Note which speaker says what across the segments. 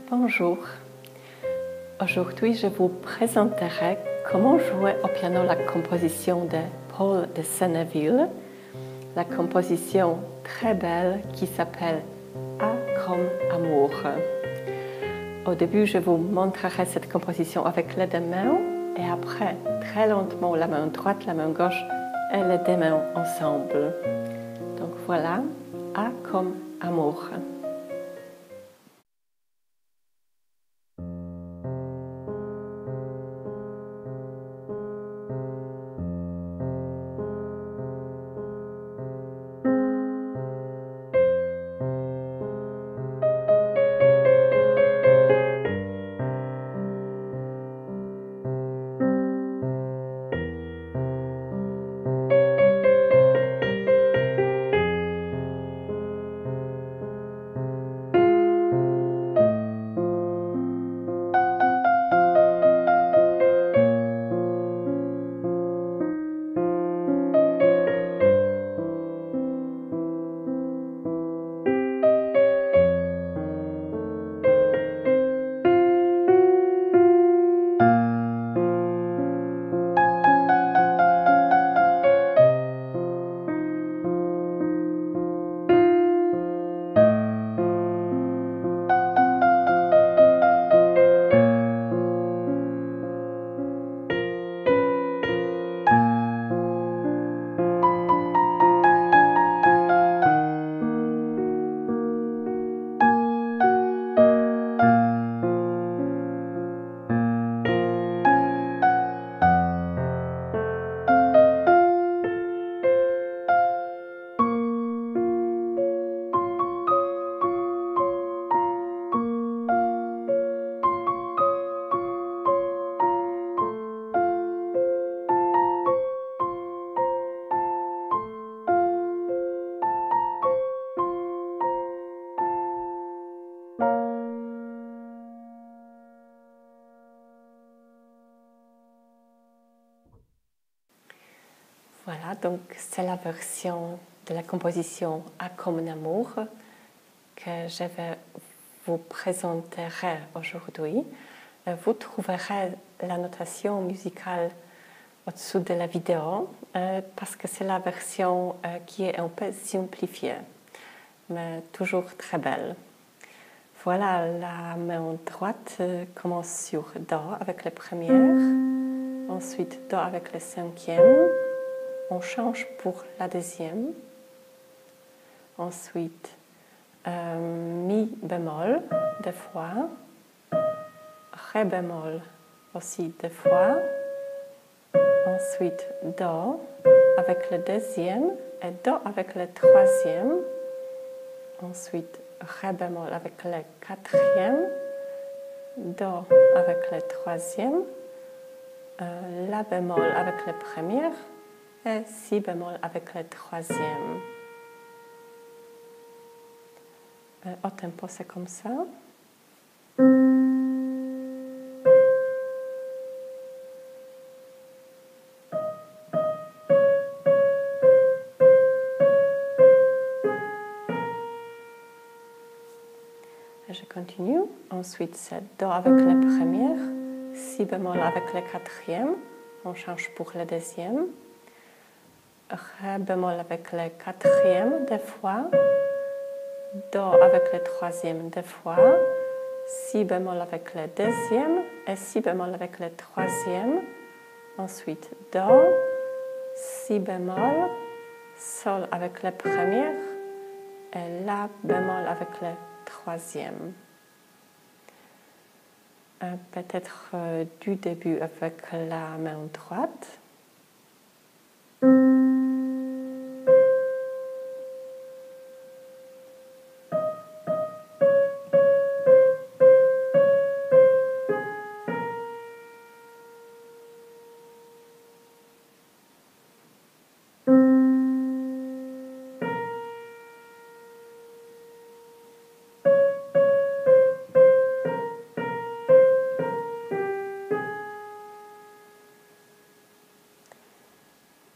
Speaker 1: Bonjour. Aujourd'hui, je vous présenterai comment jouer au piano la composition de Paul de Senneville, la composition très belle qui s'appelle A comme amour. Au début, je vous montrerai cette composition avec les deux mains et après, très lentement, la main droite, la main gauche et les deux mains ensemble. Donc voilà, A comme amour. Voilà, donc c'est la version de la composition A comme un amour que je vais vous présenter aujourd'hui. Vous trouverez la notation musicale au-dessous de la vidéo parce que c'est la version qui est un peu simplifiée, mais toujours très belle. Voilà, la main droite commence sur Do avec la première, ensuite Do avec le cinquième. On change pour la deuxième. Ensuite, Mi bémol deux fois. Ré bémol aussi deux fois. Ensuite, Do avec le deuxième et Do avec le troisième. Ensuite, Ré bémol avec le quatrième. Do avec le troisième. La bémol avec la première. Et Si bémol avec le troisième. Au tempo, c'est comme ça. Et je continue. Ensuite, c'est Do avec la première, Si bémol avec le quatrième. On change pour le deuxième. Ré bémol avec le quatrième deux fois, Do avec le troisième deux fois, Si bémol avec le deuxième et Si bémol avec le troisième. Ensuite Do, Si bémol, Sol avec la première et La bémol avec le troisième. Peut-être du début avec la main droite.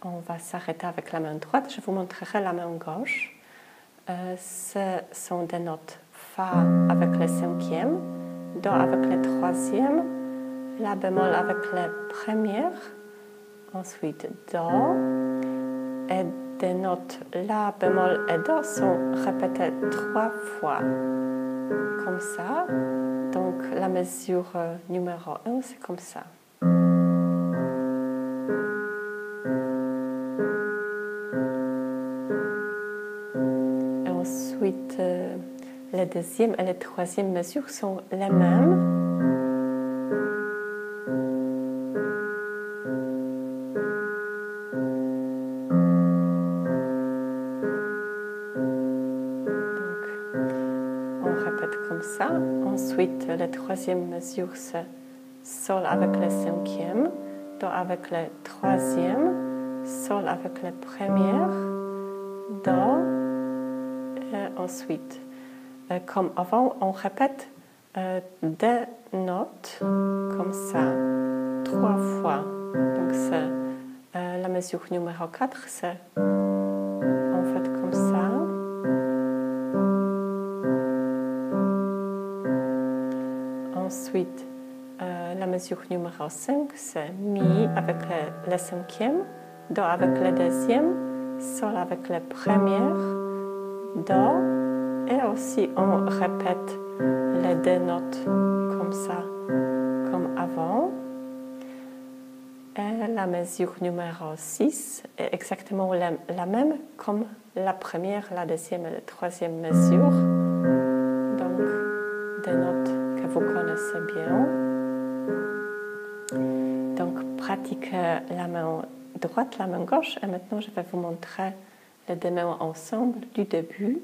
Speaker 1: On va s'arrêter avec la main droite. Je vous montrerai la main gauche. Ce sont des notes Fa avec le cinquième Do avec le troisième, La bémol avec la première, ensuite Do, et des notes La bémol et Do sont répétées 3 fois, comme ça. Donc la mesure numéro 1, c'est comme ça. Et ensuite, la deuxième et la troisième mesure sont les mêmes. Ça. Ensuite, la troisième mesure, c'est Sol avec le cinquième, Do avec le troisième, Sol avec la première, Do, et ensuite, comme avant, on répète des notes comme ça, 3 fois. Donc, c'est la mesure numéro 4, c'est en fait comme ça. Ensuite, la mesure numéro 5, c'est Mi avec le cinquième, Do avec le deuxième, Sol avec la première, Do, et aussi on répète les 2 notes comme ça, comme avant. Et la mesure numéro 6 est exactement la même comme la première, la deuxième et la troisième mesure. Donc, des notes que vous connaissez bien. Donc, pratiquez la main droite, la main gauche. Et maintenant, je vais vous montrer les 2 mains ensemble du début.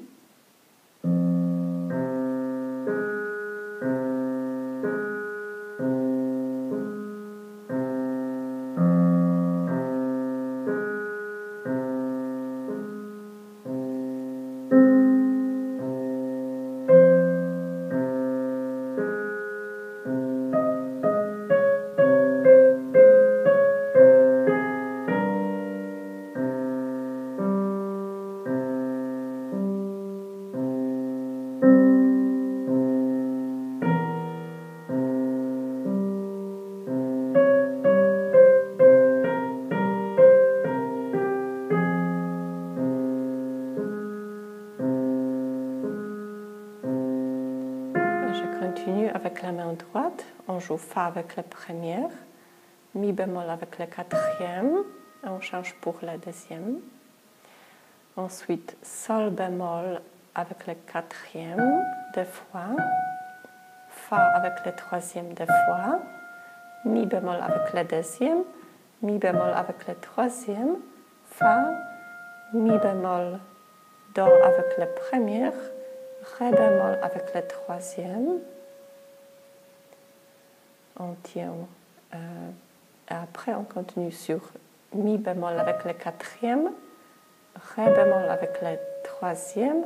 Speaker 1: Avec la main droite, on joue Fa avec la première, Mi bémol avec la quatrième, et on change pour la deuxième. Ensuite, Sol bémol avec la quatrième, 2 fois, Fa avec la troisième 2 fois, Mi bémol avec la deuxième, Mi bémol avec la troisième, Fa, Mi bémol, Do avec la première, Ré bémol avec la troisième. On tient. Et après, on continue sur Mi bémol avec le quatrième, Ré bémol avec le troisième,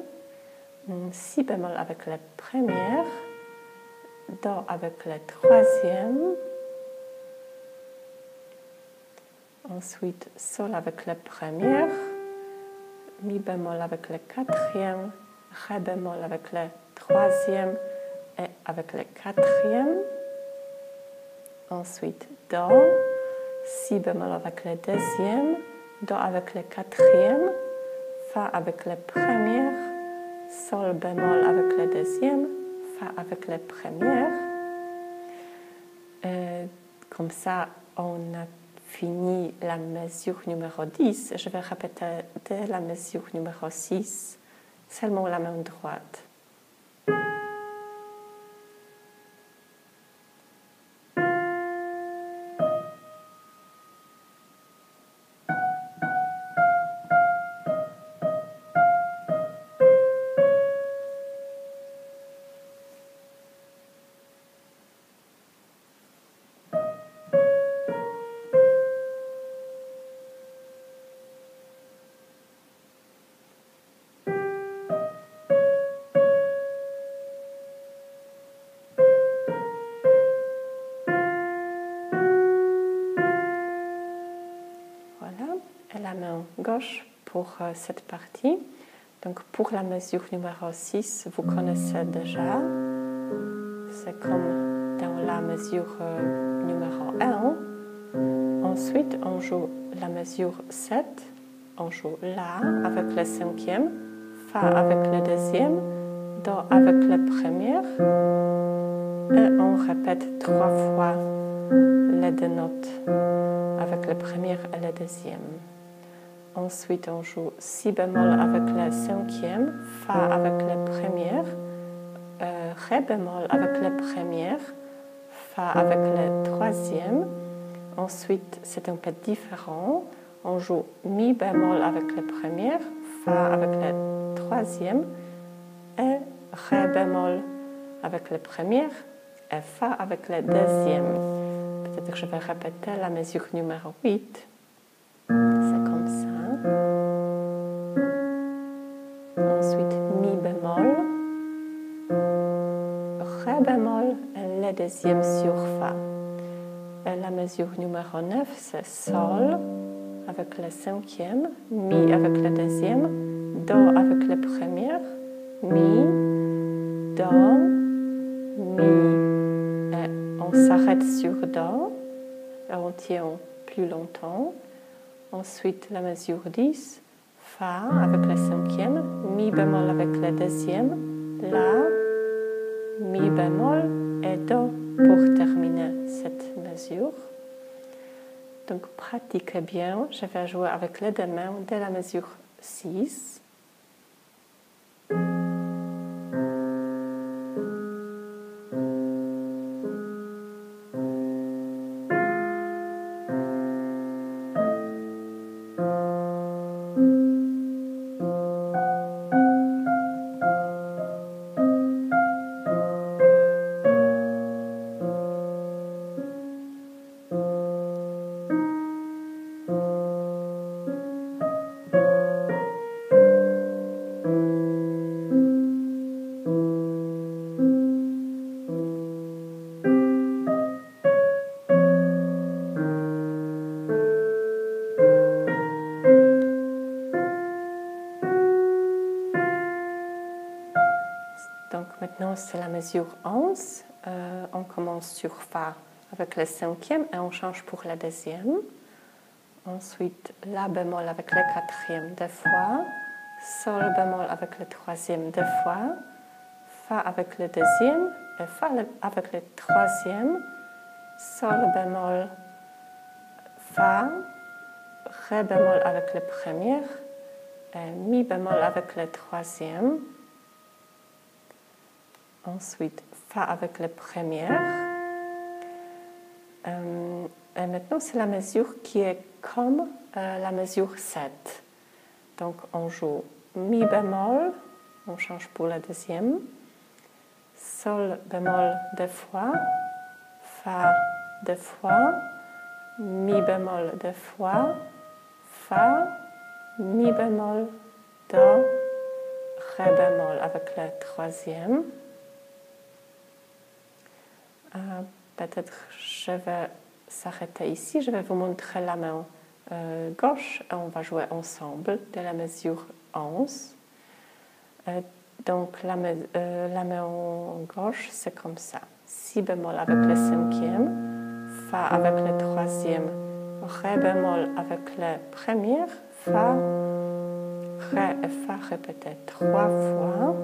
Speaker 1: Si bémol avec la première, Do avec la troisième, ensuite Sol avec la première, Mi bémol avec le quatrième, Ré bémol avec le troisième et avec le quatrième. Ensuite, Do, Si bémol avec le deuxième, Do avec le quatrième, Fa avec la première, Sol bémol avec le deuxième, Fa avec la première. Comme ça, on a fini la mesure numéro 10. Je vais répéter dès la mesure numéro 6, seulement la main droite. La main gauche pour cette partie. Donc pour la mesure numéro 6, vous connaissez déjà. c'est comme dans la mesure numéro 1. Ensuite, on joue la mesure 7. On joue La avec le cinquième, Fa avec le deuxième, Do avec la première. Et on répète 3 fois les deux notes avec la première et la deuxième. Ensuite, on joue Si bémol avec le cinquième, Fa avec la première, Ré bémol avec la première, Fa avec le troisième. Ensuite, c'est un peu différent. On joue Mi bémol avec la première, Fa avec la troisième et Ré bémol avec la première et Fa avec la deuxième. Peut-être que je vais répéter la mesure numéro 8. C'est comme ça. Ensuite, Mi bémol, Ré bémol et le deuxième sur Fa. Et la mesure numéro 9, c'est Sol avec le cinquième, Mi avec le deuxième, Do avec la première, Mi, Do, Mi. Et on s'arrête sur Do et on tient plus longtemps. Ensuite, la mesure 10, Fa avec le cinquième, Mi bémol avec le deuxième, La, Mi bémol et Do pour terminer cette mesure. Donc, pratiquez bien. Je vais jouer avec les deux mains dès la mesure 6. Donc maintenant, c'est la mesure 11. On commence sur Fa avec le cinquième et on change pour la deuxième. Ensuite, La bémol avec le quatrième 2 fois. Sol bémol avec le troisième 2 fois. Fa avec le deuxième et Fa avec le troisième. Sol bémol, Fa. Ré bémol avec la première. Et Mi bémol avec le troisième. Ensuite, Fa avec la première. Et maintenant, c'est la mesure qui est comme la mesure 7. Donc, on joue Mi bémol, on change pour la deuxième. Sol bémol 2 fois. Fa 2 fois. Mi bémol 2 fois. Fa. Mi bémol, Do. Ré bémol avec la troisième. Peut-être je vais s'arrêter ici. Je vais vous montrer la main gauche et on va jouer ensemble de la mesure 11. Donc la main gauche, c'est comme ça. Si bémol avec le cinquième, Fa avec le troisième, Ré bémol avec la première, Fa, Ré et Fa répétés 3 fois.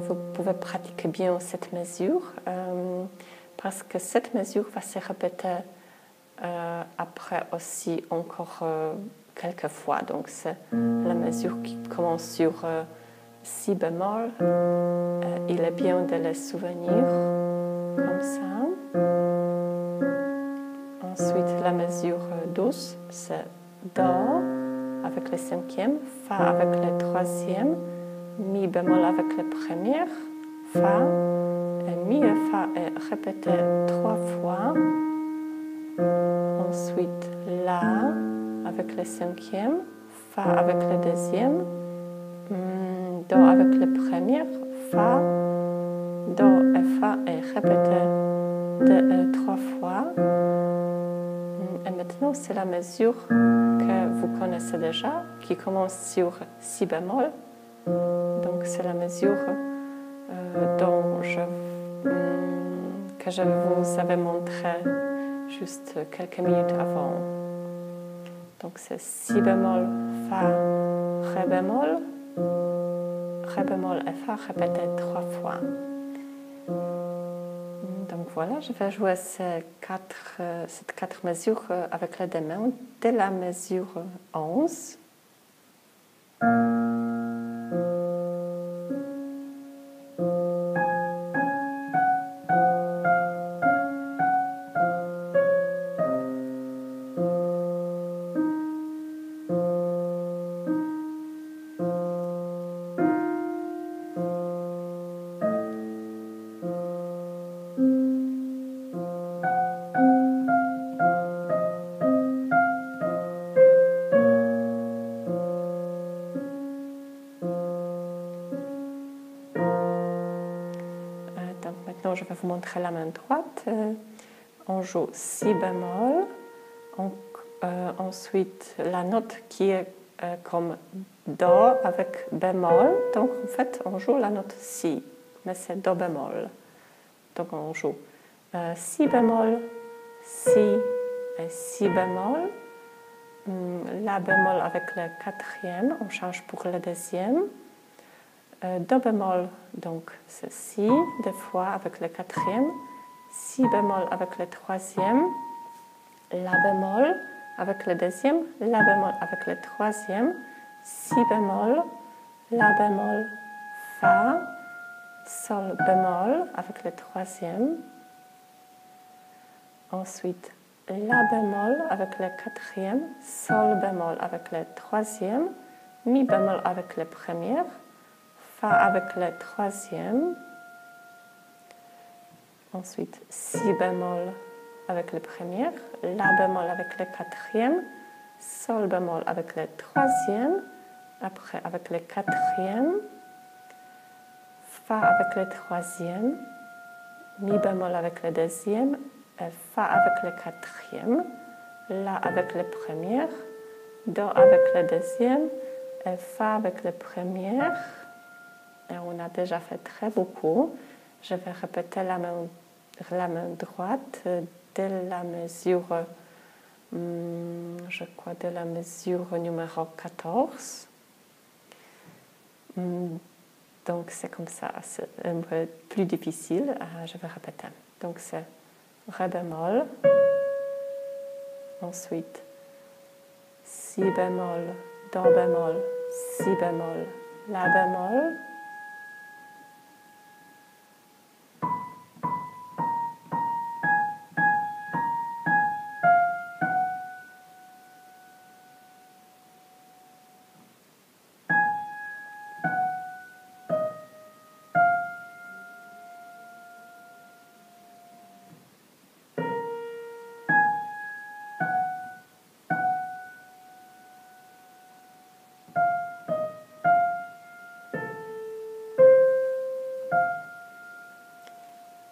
Speaker 1: Vous pouvez pratiquer bien cette mesure parce que cette mesure va se répéter après aussi encore quelques fois. Donc c'est la mesure qui commence sur Si bémol. Il est bien de les souvenir comme ça. Ensuite, la mesure 12, c'est Do avec le cinquième, Fa avec le troisième, Mi bémol avec la première, Fa, et Mi et Fa est répété 3 fois. Ensuite, La avec le cinquième, Fa avec le deuxième, Do avec la première, Fa, Do et Fa est répété 3 fois. Et maintenant, c'est la mesure que vous connaissez déjà, qui commence sur Si bémol. Donc, c'est la mesure que je vous avais montré juste quelques minutes avant. Donc c'est si bémol, fa, ré bémol et fa répété 3 fois. Donc voilà, je vais jouer ces quatre mesures avec les deux mains dès la mesure 11. Maintenant, je vais vous montrer la main droite. On joue si bémol. Ensuite, la note qui est comme do avec bémol. Donc, en fait, on joue la note si, mais c'est do bémol. Donc, on joue si bémol, si et si bémol. La bémol avec le quatrième, on change pour le deuxième. Do bémol, donc c'est si, deux fois avec le quatrième, si bémol avec le troisième, la bémol avec le deuxième, la bémol avec le troisième, si bémol, la bémol, fa, sol bémol avec le troisième, ensuite la bémol avec le quatrième, sol bémol avec le troisième, mi bémol avec le premier, fa avec le troisième, ensuite si bémol avec le premier, la bémol avec le quatrième, sol bémol avec le troisième, après avec le quatrième, fa avec le troisième, mi bémol avec le deuxième, et fa avec le quatrième, la avec le premier, do avec le deuxième, et fa avec le premier. Et on a déjà fait très beaucoup. Je vais répéter la main droite dès la mesure, je crois, de la mesure numéro 14. Donc c'est comme ça, c'est un peu plus difficile. Je vais répéter. Donc c'est ré bémol, ensuite si bémol, do bémol, si bémol, la bémol,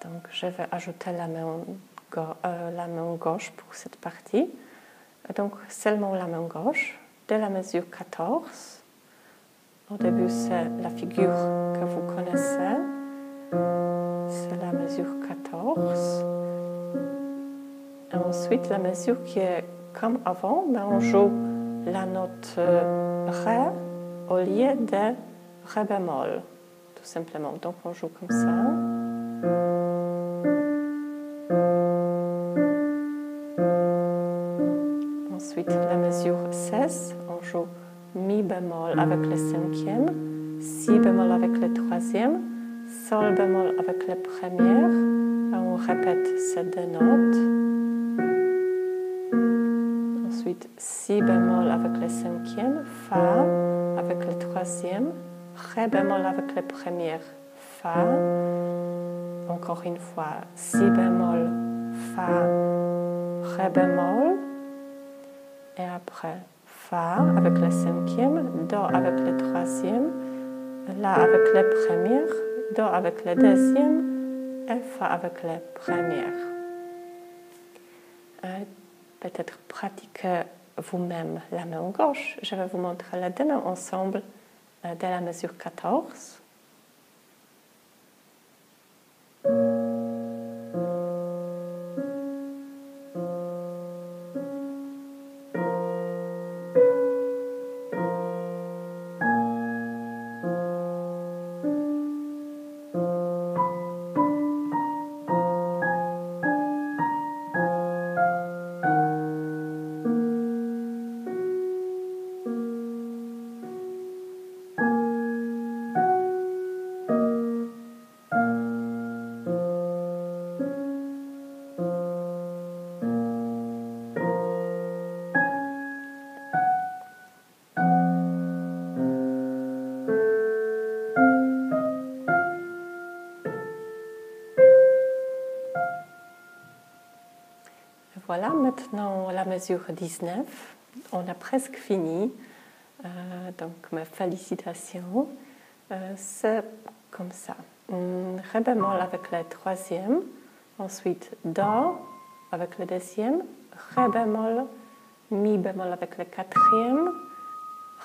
Speaker 1: donc je vais ajouter la main gauche pour cette partie. Donc seulement la main gauche, de la mesure 14. Au début, c'est la figure que vous connaissez. C'est la mesure 14. Et ensuite, la mesure qui est comme avant, mais on joue la note Ré au lieu de Ré bémol, tout simplement. Donc on joue comme ça. Ensuite, la mesure 16, on joue mi bémol avec le cinquième, si bémol avec le troisième, sol bémol avec le premier, et on répète ces deux notes. Ensuite, si bémol avec le cinquième, fa avec le troisième, ré bémol avec le premier, fa, encore une fois, si bémol, fa, ré bémol, et après fa avec le cinquième, do avec le troisième, la avec le premier, do avec le deuxième et fa avec le premier. Peut-être pratiquez vous-même la main gauche. Je vais vous montrer les deux mains ensemble dès la mesure 14. Voilà, maintenant la mesure 19. On a presque fini. Donc mes félicitations. C'est comme ça. Ré bémol avec le troisième. Ensuite Do avec le deuxième. Ré bémol. Mi bémol avec le quatrième.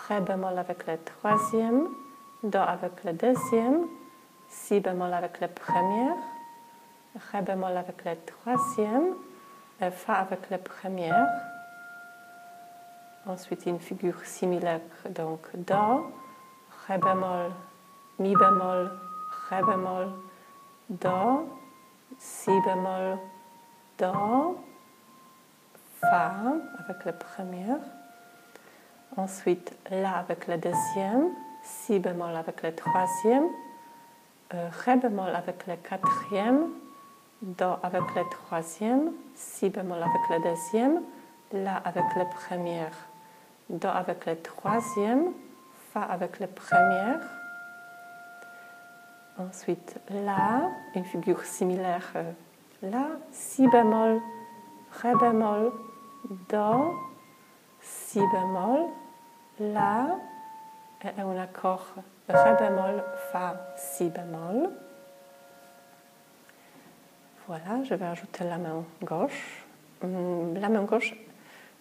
Speaker 1: Ré bémol avec le troisième. Do avec le deuxième. Si bémol avec le premier. Ré bémol avec le troisième. Et Fa avec le premier. Ensuite, une figure similaire, donc Do, Ré bémol, Mi bémol, Ré bémol, Do, Si bémol, Do, Fa avec le premier. Ensuite, La avec le deuxième, Si bémol avec le troisième, Ré bémol avec le quatrième, Do avec le troisième, Si bémol avec le deuxième, La avec le premier. Do avec le troisième, Fa avec le premier. Ensuite, La, une figure similaire, La, Si bémol, Ré bémol, Do, Si bémol, La, et un accord Ré bémol, Fa, Si bémol. Voilà, je vais ajouter la main gauche. La main gauche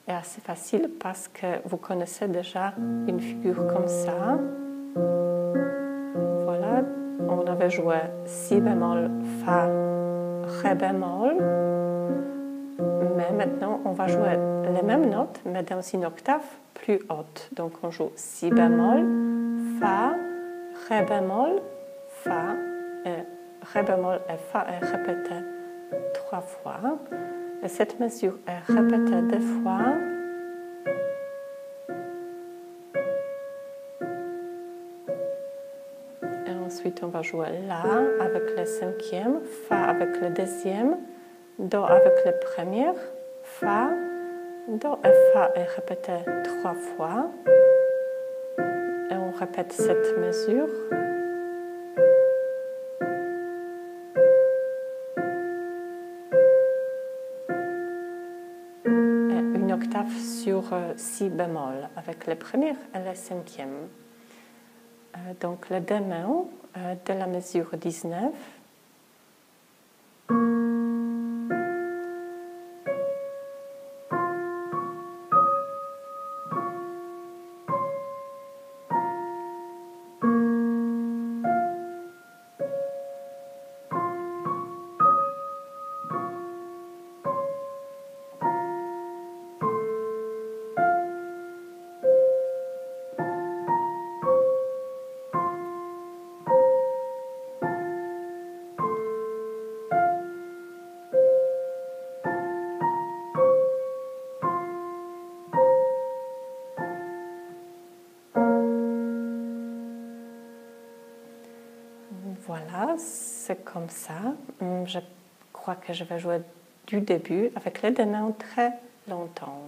Speaker 1: est assez facile parce que vous connaissez déjà une figure comme ça. Voilà, on avait joué Si bémol, Fa, Ré bémol. Mais maintenant, on va jouer les mêmes notes, mais dans une octave plus haute. Donc, on joue Si bémol, Fa, Ré bémol, Fa, et Ré bémol et Fa est répété 3 fois. Et cette mesure est répétée 2 fois. Et ensuite, on va jouer La avec le cinquième, Fa avec le deuxième, Do avec le premier, Fa, Do et Fa est répété 3 fois. Et on répète cette mesure. Octave sur Si bémol avec le premier et le cinquième. Donc le deux mains de la mesure 19. Voilà, c'est comme ça. Je crois que je vais jouer du début avec les deux mains très longtemps.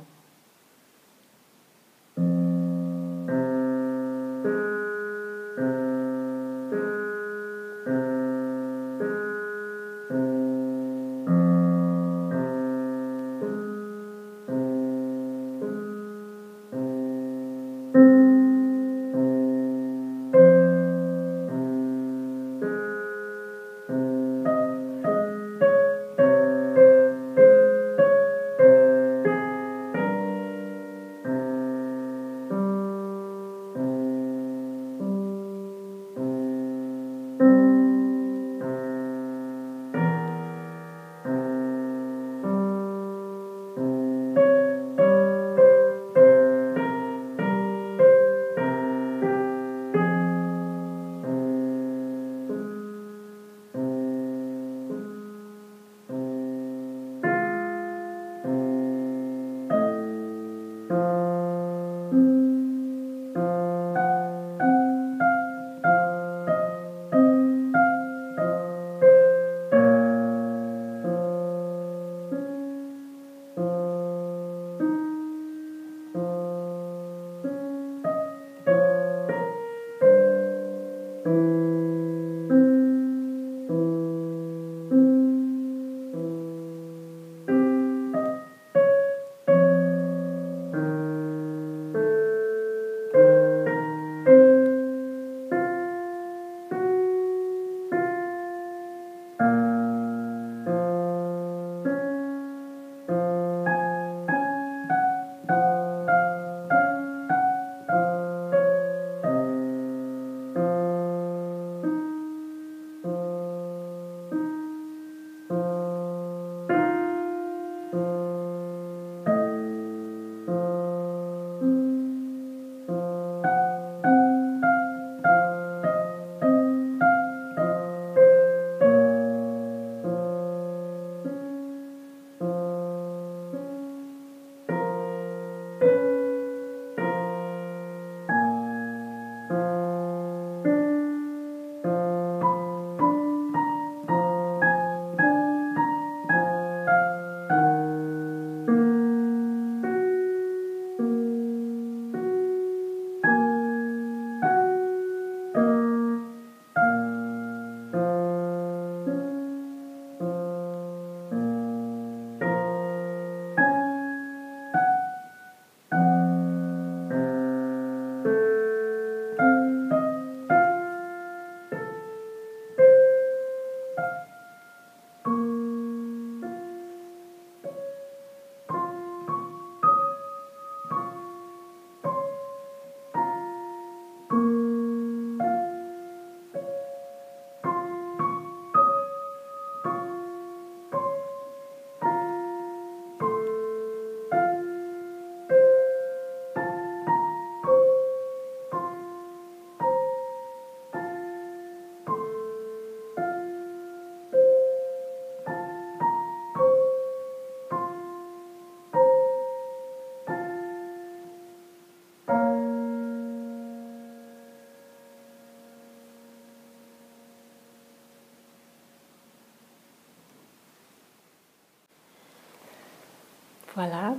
Speaker 1: Voilà,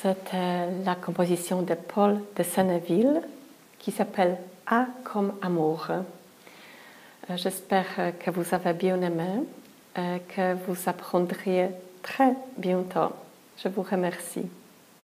Speaker 1: c'était la composition de Paul de Senneville qui s'appelle A comme amour. J'espère que vous avez bien aimé, que vous apprendriez très bientôt. Je vous remercie.